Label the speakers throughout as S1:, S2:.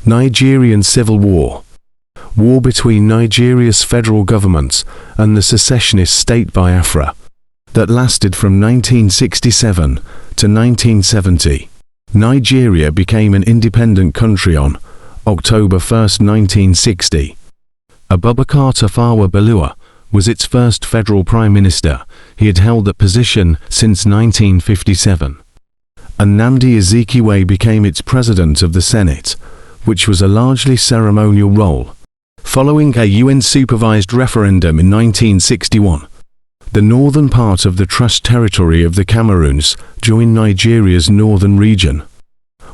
S1: Nigerian Civil War. War between Nigeria's federal government and the secessionist state Biafra, that lasted from 1967 to 1970. Nigeria became an independent country on October 1, 1960. Abubakar Tafawa Balewa was its first federal prime minister. He had held that position since 1957. And Nnamdi Azikiwe became its president of the Senate, which was a largely ceremonial role. Following a UN-supervised referendum in 1961, the northern part of the Trust Territory of the Cameroons joined Nigeria's northern region,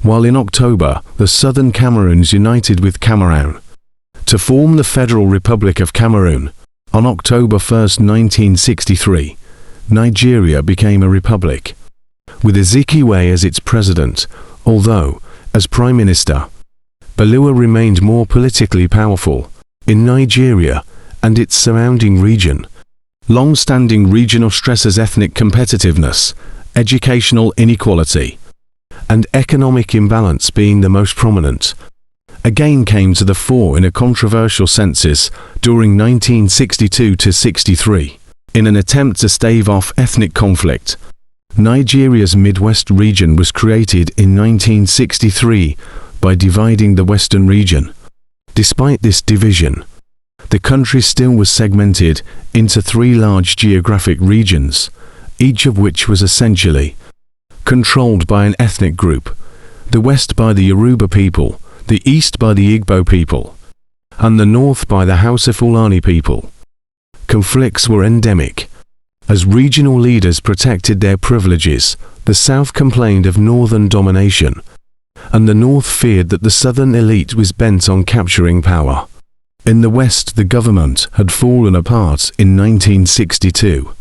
S1: while in October the southern Cameroons united with Cameroon to form the Federal Republic of Cameroon. On October 1, 1963, Nigeria became a republic, with Azikiwe as its president, although, as prime minister, Balewa remained more politically powerful. In Nigeria and its surrounding region, long-standing regional stresses, ethnic competitiveness, educational inequality, and economic imbalance being the most prominent, again came to the fore in a controversial census during 1962–63. In an attempt to stave off ethnic conflict, Nigeria's Midwest region was created in 1963 by dividing the Western region. Despite this division, the country still was segmented into three large geographic regions, each of which was essentially controlled by an ethnic group, the West by the Yoruba people, the East by the Igbo people, and the North by the Hausa Fulani people. Conflicts were endemic. As regional leaders protected their privileges, the South complained of northern domination, and the North feared that the southern elite was bent on capturing power. In the West, the government had fallen apart in 1962,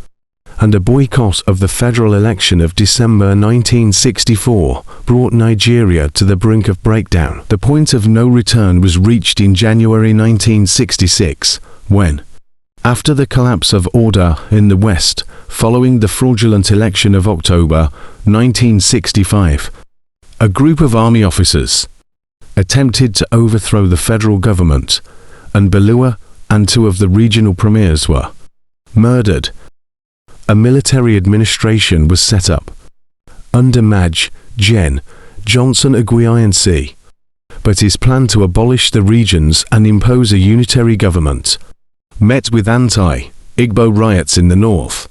S1: and a boycott of the federal election of December 1964 brought Nigeria to the brink of breakdown. The point of no return was reached in January 1966, when, after the collapse of order in the West following the fraudulent election of October 1965, a group of army officers attempted to overthrow the federal government, and Balewa and two of the regional premiers were murdered. A military administration was set up under Maj. Gen. Johnson Agui-Inc., but his plan to abolish the regions and impose a unitary government met with anti-Igbo riots in the north.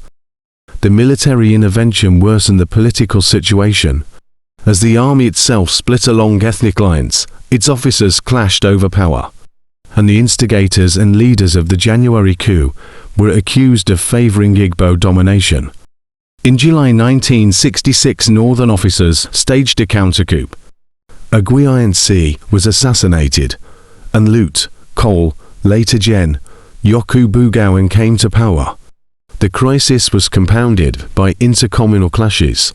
S1: The military intervention worsened the political situation. As the army itself split along ethnic lines, its officers clashed over power, and the instigators and leaders of the January coup were accused of favoring Igbo domination. In July 1966, northern officers staged a counter-coup. Agui-Inc. was assassinated, and Lut Cole, later Gen. Yakubu Gowon, came to power. The crisis was compounded by intercommunal clashes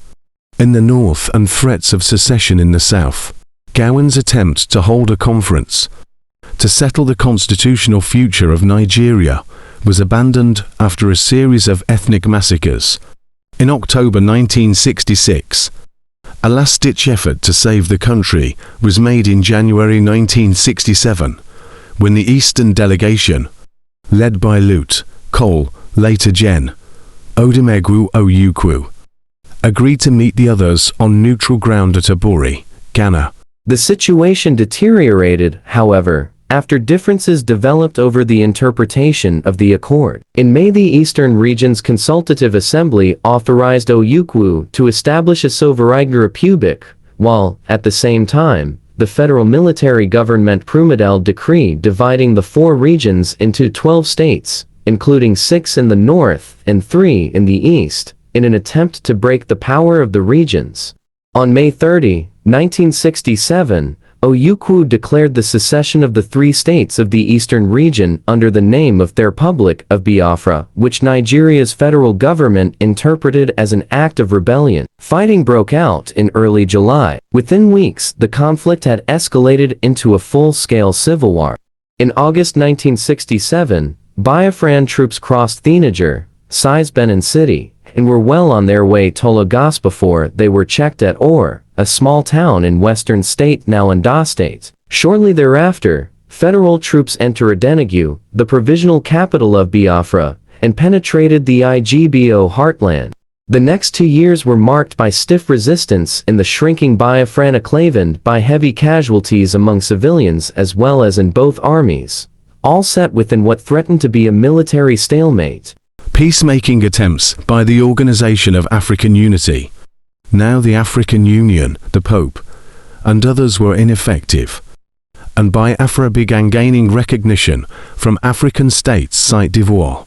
S1: in the north and threats of secession in the south. Gowon's attempt to hold a conference to settle the constitutional future of Nigeria was abandoned after a series of ethnic massacres. In October 1966, a last-ditch effort to save the country was made in January 1967, when the Eastern delegation, led by Lut Cole, later Gen. Odumegwu Ojukwu, agreed to meet the others on neutral ground at Aburi, Ghana.
S2: The situation deteriorated, however, after differences developed over the interpretation of the accord. In May, the Eastern Region's Consultative Assembly authorized Ojukwu to establish a sovereign republic, while, at the same time, the federal military government promulgated a decree dividing the four regions into 12 states, including 6 in the north and 3 in the east, in an attempt to break the power of the regions. On May 30, 1967, Ojukwu declared the secession of the 3 states of the eastern region under the name of the Republic of Biafra, which Nigeria's federal government interpreted as an act of rebellion. Fighting broke out in early July. Within weeks, the conflict had escalated into a full-scale civil war. In August 1967, Biafran troops crossed the Niger, Benin City, and were well on their way to Lagos before they were checked at Ore, a small town in western state now Ondo State. Shortly thereafter, federal troops entered Adenegu, the provisional capital of Biafra, and penetrated the Igbo heartland. The next 2 years were marked by stiff resistance in the shrinking Biafran enclave and by heavy casualties among civilians as well as in both armies, all set within what threatened to be a military stalemate.
S1: Peacemaking attempts by the Organization of African Unity, now the African Union, the Pope, and others were ineffective, and Biafra began gaining recognition from African states Côte d'Ivoire,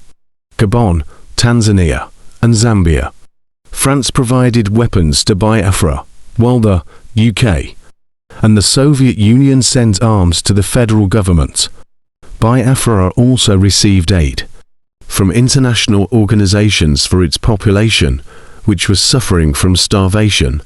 S1: Gabon, Tanzania, and Zambia. France provided weapons to Biafra, while the UK and the Soviet Union sent arms to the federal government. Biafra also received aid from international organizations for its population, which was suffering from starvation